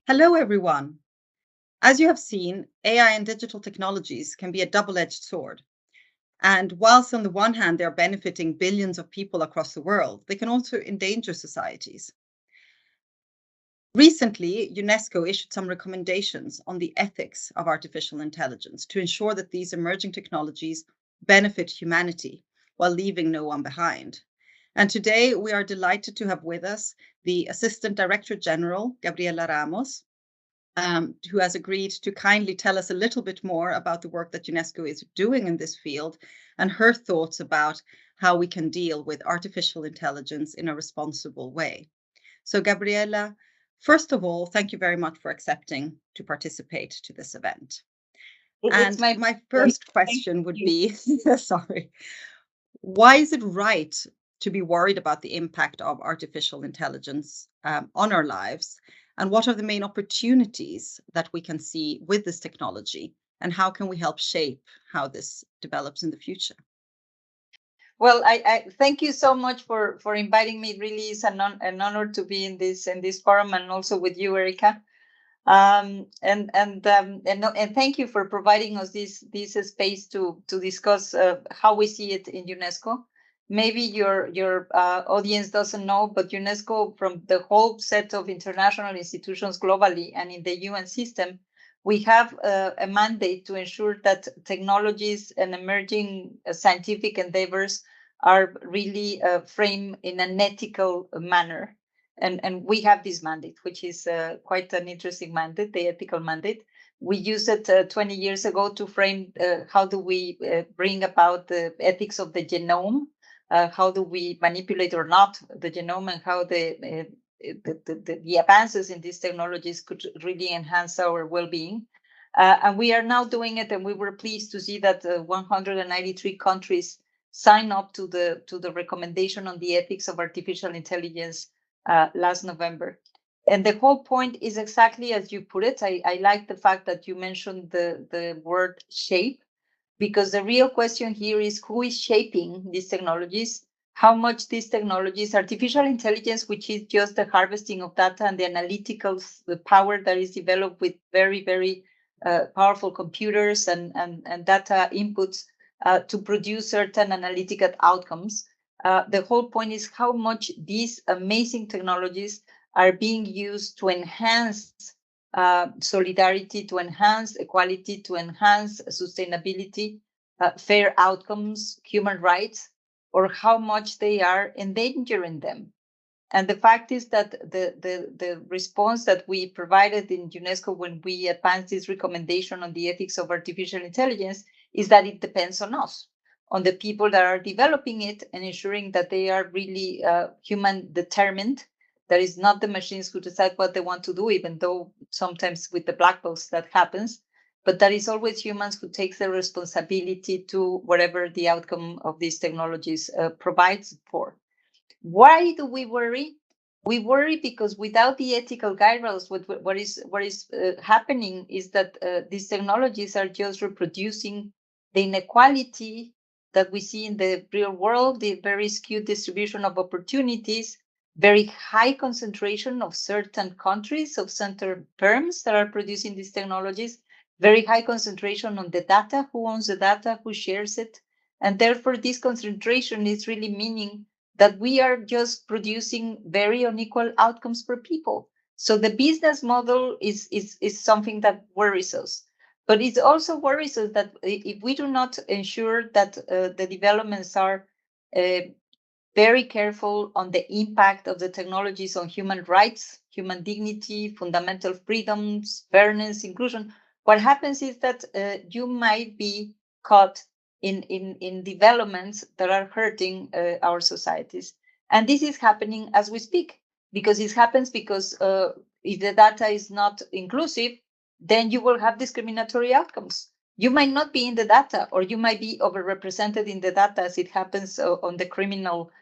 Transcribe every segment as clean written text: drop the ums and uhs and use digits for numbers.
Hello, everyone. As you have seen, AI and digital technologies can be a double-edged sword. And whilst on the one hand, they're benefiting billions of people across the world, they can also endanger societies. Recently, UNESCO issued some recommendations on the ethics of artificial intelligence to ensure that these emerging technologies benefit humanity while leaving no one behind. And today, we are delighted to have with us the Assistant Director General, Gabriela Ramos, who has agreed to kindly tell us a little bit more about the work that UNESCO is doing in this field and her thoughts about how we can deal with artificial intelligence in a responsible way. So, Gabriela, first of all, thank you very much for accepting to participate to this event. It's My first question would be, sorry, why is it right to be worried about the impact of artificial intelligence on our lives? And what are the main opportunities that we can see with this technology? And how can we help shape how this develops in the future? Well, I thank you so much for inviting me. It really is an honor to be in this forum, and also with you, Erika. And thank you for providing us this space to discuss how we see it in UNESCO. Maybe your audience doesn't know, but UNESCO, from the whole set of international institutions globally and in the UN system, we have a mandate to ensure that technologies and emerging scientific endeavors are really framed in an ethical manner. And we have this mandate, which is quite an interesting mandate, the ethical mandate. We used it 20 years ago to frame how do we bring about the ethics of the genome, how do we manipulate or not the genome, and how the advances in these technologies could really enhance our well-being. And we are now doing it, and we were pleased to see that 193 countries sign up to the recommendation on the ethics of artificial intelligence last November. And the whole point is exactly as you put it. I like the fact that you mentioned the word shape, because the real question here is who is shaping these technologies, how much these technologies, artificial intelligence, which is just the harvesting of data and the analytical the power that is developed with very, very powerful computers and data inputs to produce certain analytical outcomes. The whole point is how much these amazing technologies are being used to enhance solidarity, to enhance equality, to enhance sustainability, fair outcomes, human rights, or how much they are endangering them. And the fact is that the response that we provided in UNESCO when we advanced this recommendation on the ethics of artificial intelligence is that it depends on us, on the people that are developing it and ensuring that they are really human determined. That is not the machines who decide what they want to do, even though sometimes with the black box that happens, but that is always humans who takes the responsibility to whatever the outcome of these technologies provides for. Why do we worry? We worry because without the ethical guidelines, what is happening is that these technologies are just reproducing the inequality that we see in the real world, the very skewed distribution of opportunities, very high concentration of certain countries, of certain firms that are producing these technologies, very high concentration on the data, who owns the data, who shares it. And therefore, this concentration is really meaning that we are just producing very unequal outcomes for people. So the business model is something that worries us. But it also worries us that if we do not ensure that the developments are very careful on the impact of the technologies on human rights, human dignity, fundamental freedoms, fairness, inclusion, what happens is that you might be caught in developments that are hurting our societies. And this is happening as we speak, because it happens because if the data is not inclusive, then you will have discriminatory outcomes. You might not be in the data, or you might be overrepresented in the data, as it happens on the criminal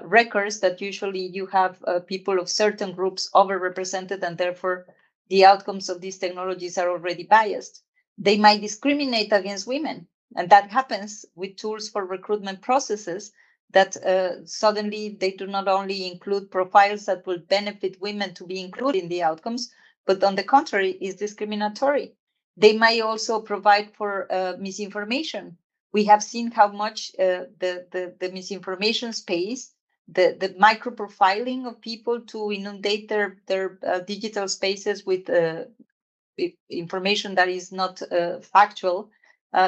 records, that usually you have people of certain groups overrepresented, and therefore the outcomes of these technologies are already biased. They might discriminate against women, and that happens with tools for recruitment processes that suddenly they do not only include profiles that will benefit women to be included in the outcomes, but on the contrary, is discriminatory. They may also provide for misinformation. We have seen how much the misinformation space, the micro-profiling of people to inundate their digital spaces with information that is not factual,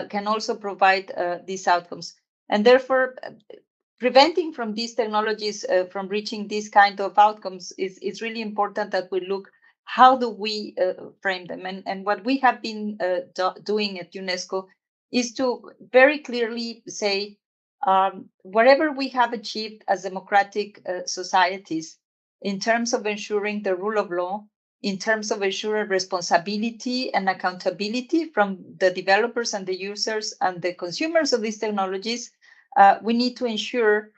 can also provide these outcomes. And therefore, preventing from these technologies from reaching these kind of outcomes is really important that we look how do we frame them. And what we have been doing at UNESCO is to very clearly say, whatever we have achieved as democratic societies in terms of ensuring the rule of law, in terms of ensuring responsibility and accountability from the developers and the users and the consumers of these technologies, we need to ensure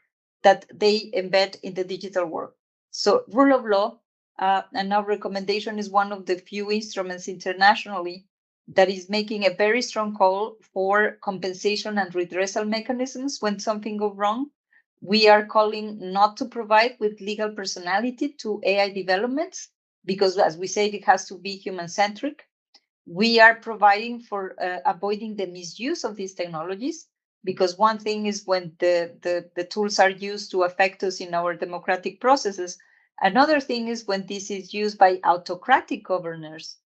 that they embed in the digital world. So rule of law, and our recommendation is one of the few instruments internationally that is making a very strong call for compensation and redressal mechanisms when something goes wrong. We are calling not to provide with legal personality to AI developments, because as we said, it has to be human-centric. We are providing for avoiding the misuse of these technologies, because one thing is when the tools are used to affect us in our democratic processes. Another thing is when this is used by autocratic governments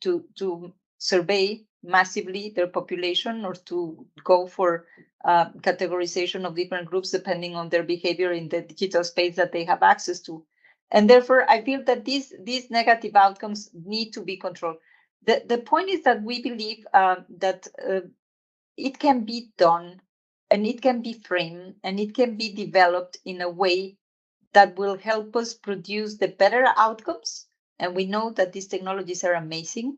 to survey massively their population or to go for categorization of different groups depending on their behavior in the digital space that they have access to. And therefore, I feel that these negative outcomes need to be controlled. The point is that we believe that it can be done, and it can be framed, and it can be developed in a way that will help us produce the better outcomes. And we know that these technologies are amazing.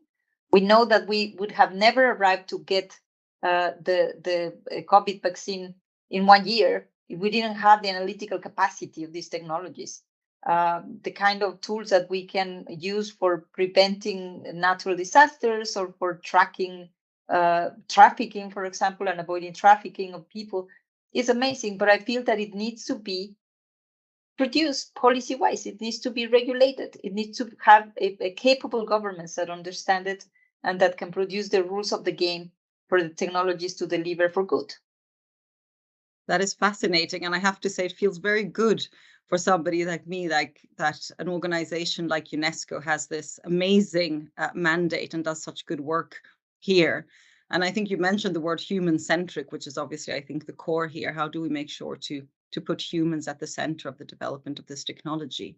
We know that we would have never arrived to get the COVID vaccine in 1 year if we didn't have the analytical capacity of these technologies. The kind of tools that we can use for preventing natural disasters or for tracking trafficking, for example, and avoiding trafficking of people is amazing. But I feel that it needs to be produced policy-wise. It needs to be regulated. It needs to have a capable governments that understand it and that can produce the rules of the game for the technologies to deliver for good. That is fascinating. And I have to say, it feels very good for somebody like me, like that an organization like UNESCO has this amazing mandate and does such good work here. And I think you mentioned the word human-centric, which is obviously, I think, the core here. How do we make sure to put humans at the center of the development of this technology?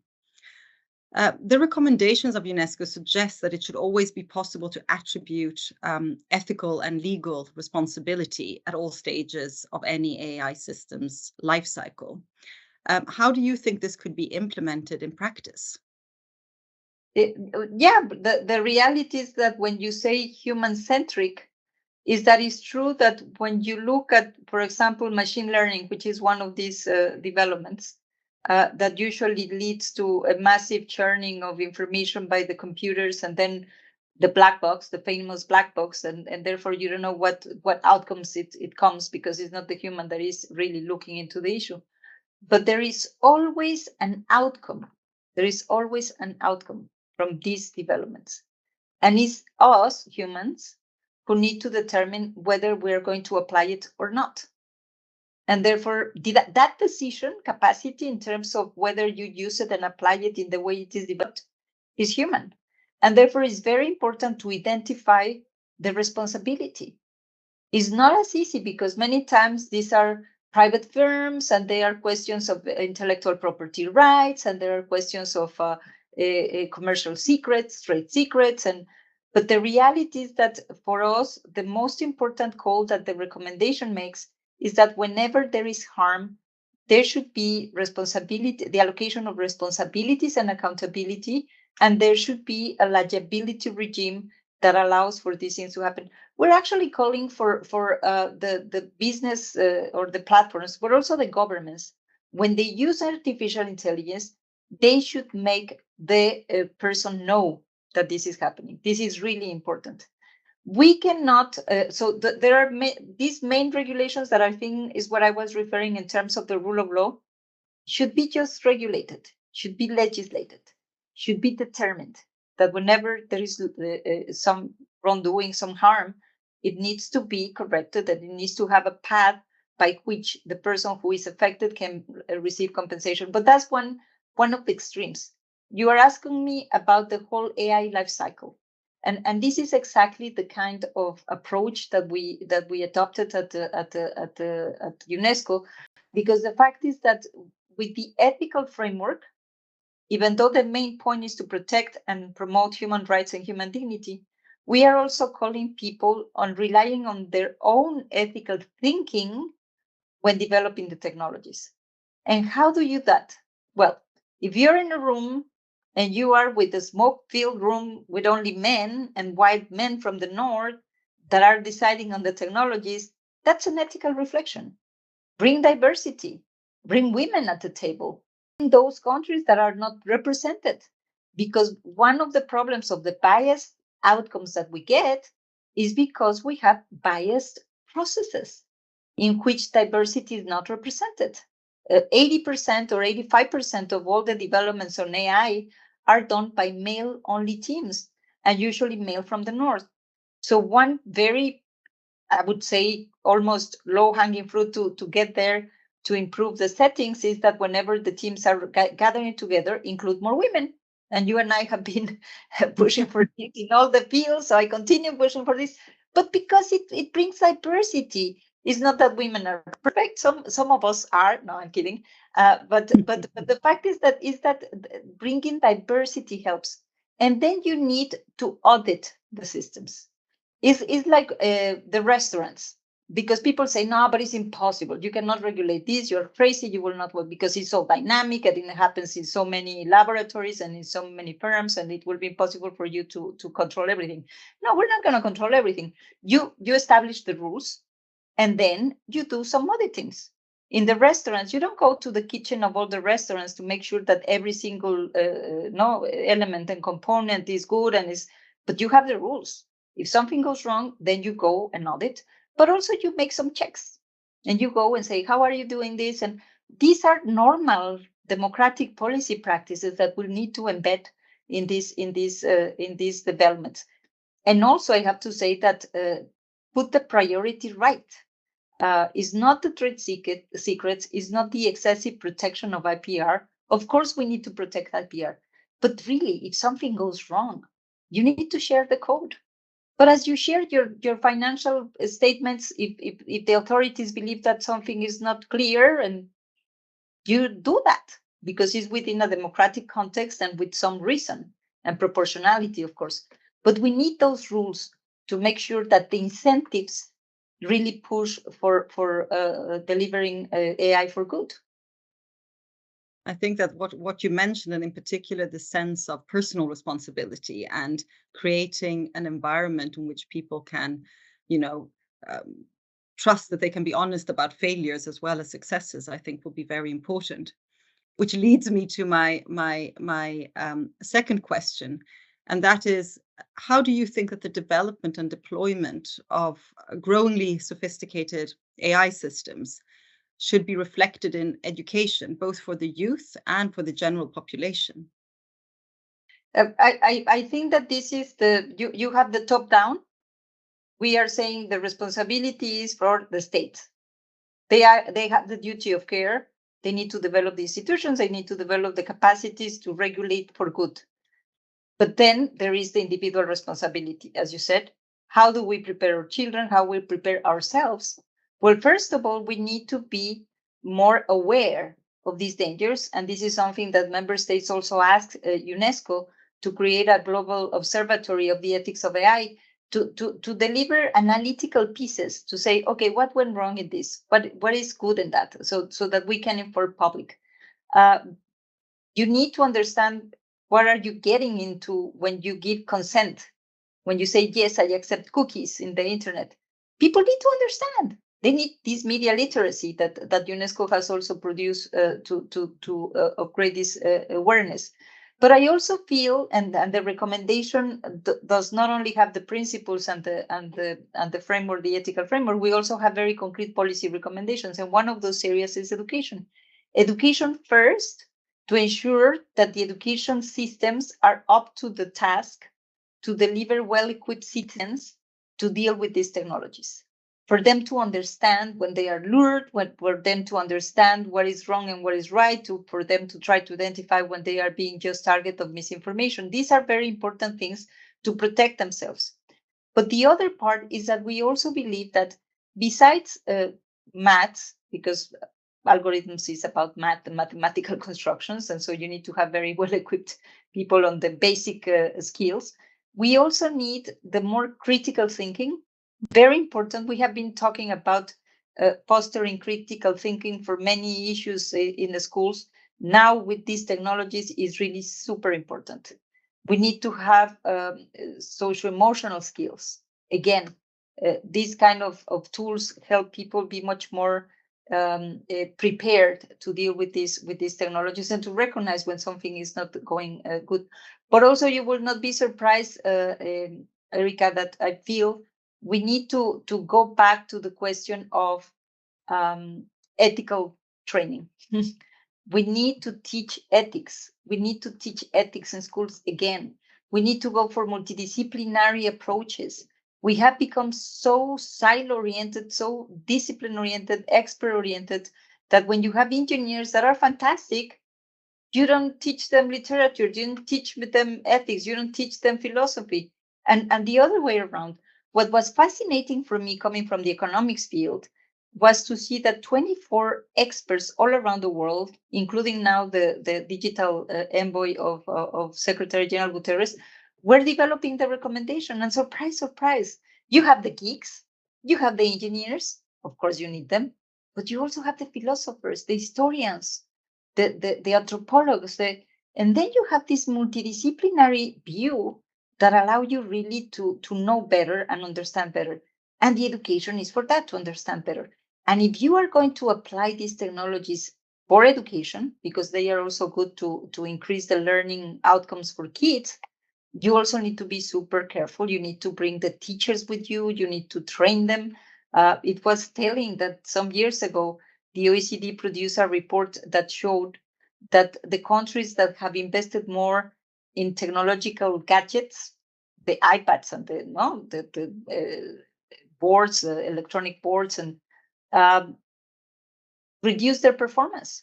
The recommendations of UNESCO suggest that it should always be possible to attribute ethical and legal responsibility at all stages of any AI system's life cycle. How do you think this could be implemented in practice? The reality is that when you say human-centric, is that it's true that when you look at, for example, machine learning, which is one of these developments, that usually leads to a massive churning of information by the computers, and then the black box, the famous black box, and therefore you don't know what outcomes it comes, because it's not the human that is really looking into the issue. But there is always an outcome. There is always an outcome from these developments. And it's us, humans, who need to determine whether we're going to apply it or not. And therefore, that decision capacity in terms of whether you use it and apply it in the way it is developed is human. And therefore, it's very important to identify the responsibility. It's not as easy because many times these are private firms and they are questions of intellectual property rights, and there are questions of commercial secrets, trade secrets. But the reality is that for us, the most important call that the recommendation makes is that whenever there is harm, there should be responsibility, the allocation of responsibilities and accountability, and there should be a liability regime that allows for these things to happen. We're actually calling for the business or the platforms, but also the governments. When they use artificial intelligence, they should make the person know that this is happening. This is really important. We cannot, there are these main regulations that I think is what I was referring in terms of the rule of law, should be just regulated, should be legislated, should be determined. that whenever there is some wrongdoing, some harm, it needs to be corrected, that it needs to have a path by which the person who is affected can receive compensation. But that's one of the extremes. You are asking me about the whole AI life cycle. And this is exactly the kind of approach that we adopted at UNESCO, because the fact is that with the ethical framework, even though the main point is to protect and promote human rights and human dignity, we are also calling people on relying on their own ethical thinking when developing the technologies. And how do you do that? Well, if you're in a room and you are with a smoke-filled room with only men and white men from the north that are deciding on the technologies, that's an ethical reflection. Bring diversity, bring women at the table in those countries that are not represented. Because one of the problems of the biased outcomes that we get is because we have biased processes in which diversity is not represented. 80% or 85% of all the developments on AI are done by male-only teams, and usually male from the north. So one very, I would say, almost low-hanging fruit to get there to improve the settings is that whenever the teams are gathering together, include more women. And you and I have been pushing for this in all the fields, so I continue pushing for this. But because it brings diversity, it's not that women are perfect. Some of us are. No, I'm kidding. But the fact is that bringing diversity helps, and then you need to audit the systems. It's like the restaurants, because people say, no, but it's impossible. You cannot regulate this. You're crazy. You will not work because it's so dynamic and it happens in so many laboratories and in so many firms, and it will be impossible for you to control everything. No, we're not going to control everything. You establish the rules, and then you do some auditings. In the restaurants, you don't go to the kitchen of all the restaurants to make sure that every single element and component is good but you have the rules. If something goes wrong, then you go and audit, but also you make some checks and you go and say, how are you doing this? And these are normal democratic policy practices that we'll need to embed in these developments. And also I have to say that put the priority right. Is not the trade secrets, is not the excessive protection of IPR. Of course, we need to protect IPR, but really, if something goes wrong, you need to share the code. But as you share your financial statements, if the authorities believe that something is not clear, and you do that because it's within a democratic context and with some reason and proportionality, of course. But we need those rules to make sure that the incentives really push for delivering AI for good. I think that what you mentioned, and in particular the sense of personal responsibility and creating an environment in which people can, trust that they can be honest about failures as well as successes, I think will be very important. Which leads me to my second question, and that is, how do you think that the development and deployment of growingly sophisticated AI systems should be reflected in education, both for the youth and for the general population? I think that this is you have the top down. We are saying the responsibility is for the state. They have the duty of care. They need to develop the institutions. They need to develop the capacities to regulate for good. But then there is the individual responsibility, as you said. How do we prepare our children? How we prepare ourselves? Well, first of all, we need to be more aware of these dangers. And this is something that member states also asked UNESCO to create a global observatory of the ethics of AI to deliver analytical pieces to say, okay, what went wrong in this? What is good in that? So that we can inform public. You need to understand what are you getting into when you give consent. When you say, yes, I accept cookies in the internet, people need to understand. They need this media literacy that UNESCO has also produced to upgrade this awareness. But I also feel, and the recommendation does not only have the principles and the framework, the ethical framework. We also have very concrete policy recommendations, and one of those areas is education. Education first, to ensure that the education systems are up to the task to deliver well-equipped citizens to deal with these technologies. For them to understand when they are lured, for them to understand what is wrong and what is right, for them to try to identify when they are being just target of misinformation. These are very important things to protect themselves. But the other part is that we also believe that besides maths, because algorithms is about math and mathematical constructions, and so you need to have very well-equipped people on the basic skills, we also need the more critical thinking. Very important. We have been talking about fostering critical thinking for many issues in the schools. Now with these technologies is really super important. We need to have social-emotional skills. Again, these kind of tools help people be much more prepared to deal with these technologies and to recognize when something is not going good. But also, you will not be surprised, Erika, that I feel we need to go back to the question of ethical training. We need to teach ethics. We need to teach ethics in schools again. We need to go for multidisciplinary approaches. We have become so silo-oriented, so discipline-oriented, expert-oriented, that when you have engineers that are fantastic, you don't teach them literature, you don't teach them ethics, you don't teach them philosophy. And the other way around. What was fascinating for me coming from the economics field was to see that 24 experts all around the world, including now the digital envoy of Secretary General Guterres, were developing the recommendation. And surprise, surprise, you have the geeks, you have the engineers, of course you need them, but you also have the philosophers, the historians, the anthropologists, and then you have this multidisciplinary view that allow you really to know better and understand better. And the education is for that, to understand better. And if you are going to apply these technologies for education, because they are also good to increase the learning outcomes for kids, you also need to be super careful. You need to bring the teachers with you. You need to train them. It was telling that some years ago, the OECD produced a report that showed that the countries that have invested more in technological gadgets, the iPads and the boards, electronic boards, and reduce their performance,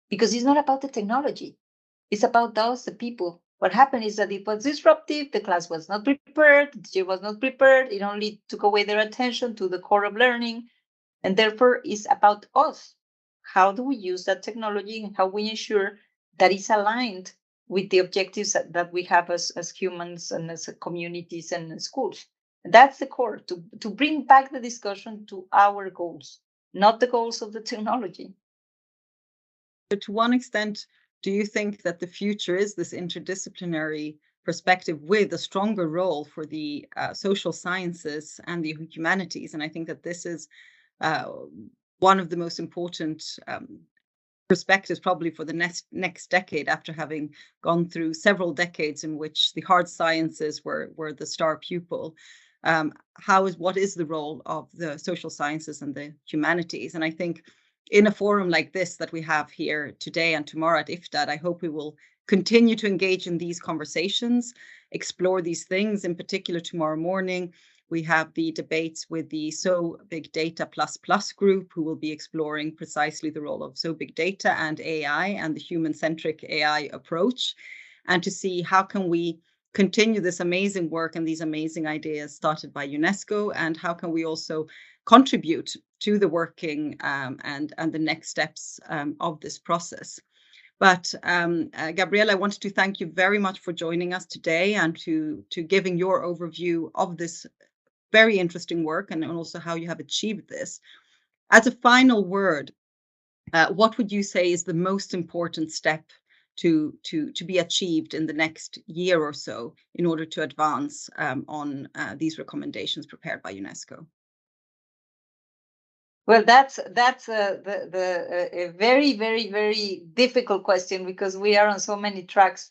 because it's not about the technology. It's about those, the people. What happened is that it was disruptive. The class was not prepared. The teacher was not prepared. It only took away their attention to the core of learning. And therefore, it's about us. How do we use that technology and how we ensure that it's aligned with the objectives that we have as humans and as communities and schools? And that's the core, to bring back the discussion to our goals, not the goals of the technology. To one extent, do you think that the future is this interdisciplinary perspective with a stronger role for the social sciences and the humanities? And I think that this is one of the most important perspectives probably for the next decade, after having gone through several decades in which the hard sciences were the star pupil. What is the role of the social sciences and the humanities? And I think in a forum like this that we have here today and tomorrow at IFDaD, I hope we will continue to engage in these conversations, explore these things. In particular, tomorrow morning, we have the debates with the So Big Data ++ group, who will be exploring precisely the role of So Big Data and AI and the human-centric AI approach, and to see how can we continue this amazing work and these amazing ideas started by UNESCO, and how can we also contribute to the working and the next steps of this process. But Gabriela, I wanted to thank you very much for joining us today and to giving your overview of this very interesting work and also how you have achieved this. As a final word, what would you say is the most important step to be achieved in the next year or so in order to advance on these recommendations prepared by UNESCO? Well, that's a very, very, very difficult question, because we are on so many tracks.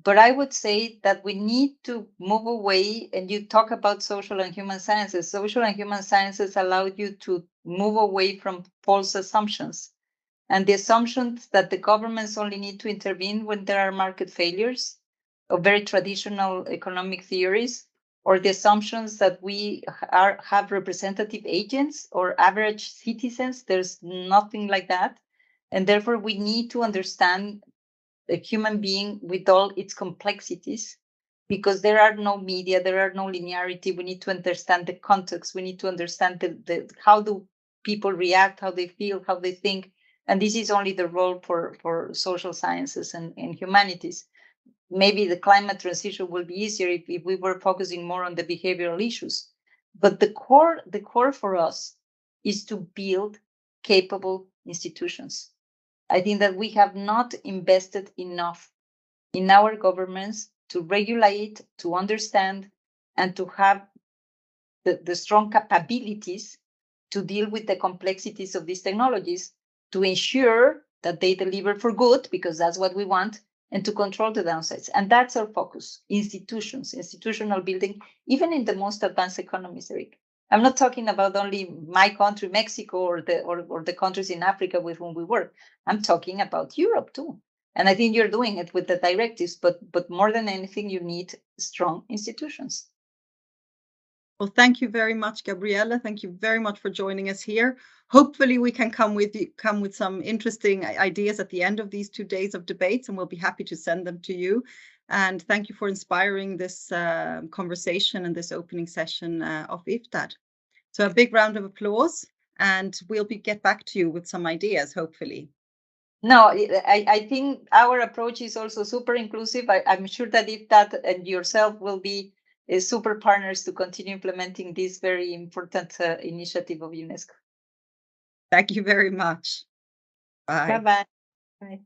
But I would say that we need to move away, and you talk about social and human sciences. Social and human sciences allow you to move away from false assumptions and the assumptions that the governments only need to intervene when there are market failures of very traditional economic theories, or the assumptions that we have representative agents or average citizens. There's nothing like that. And therefore, we need to understand the human being with all its complexities, because there are no media, there are no linearity. We need to understand the context. We need to understand how do people react, how they feel, how they think. And this is only the role for social sciences and humanities. Maybe the climate transition will be easier if we were focusing more on the behavioral issues. But the core for us is to build capable institutions. I think that we have not invested enough in our governments to regulate, to understand, and to have the strong capabilities to deal with the complexities of these technologies, to ensure that they deliver for good, because that's what we want, and to control the downsides. And that's our focus: institutions, institutional building, even in the most advanced economies, Erika. I'm not talking about only my country, Mexico, or the countries in Africa with whom we work. I'm talking about Europe too. And I think you're doing it with the directives, but more than anything, you need strong institutions. Well, thank you very much, Gabriela. Thank you very much for joining us here. Hopefully we can come with some interesting ideas at the end of these 2 days of debates, and we'll be happy to send them to you. And thank you for inspiring this conversation and this opening session of IFDaD. So a big round of applause, and we'll get back to you with some ideas, hopefully. No, I think our approach is also super inclusive. I'm sure that IFDaD and yourself will be super partners to continue implementing this very important initiative of UNESCO. Thank you very much. Bye. Bye-bye. Bye.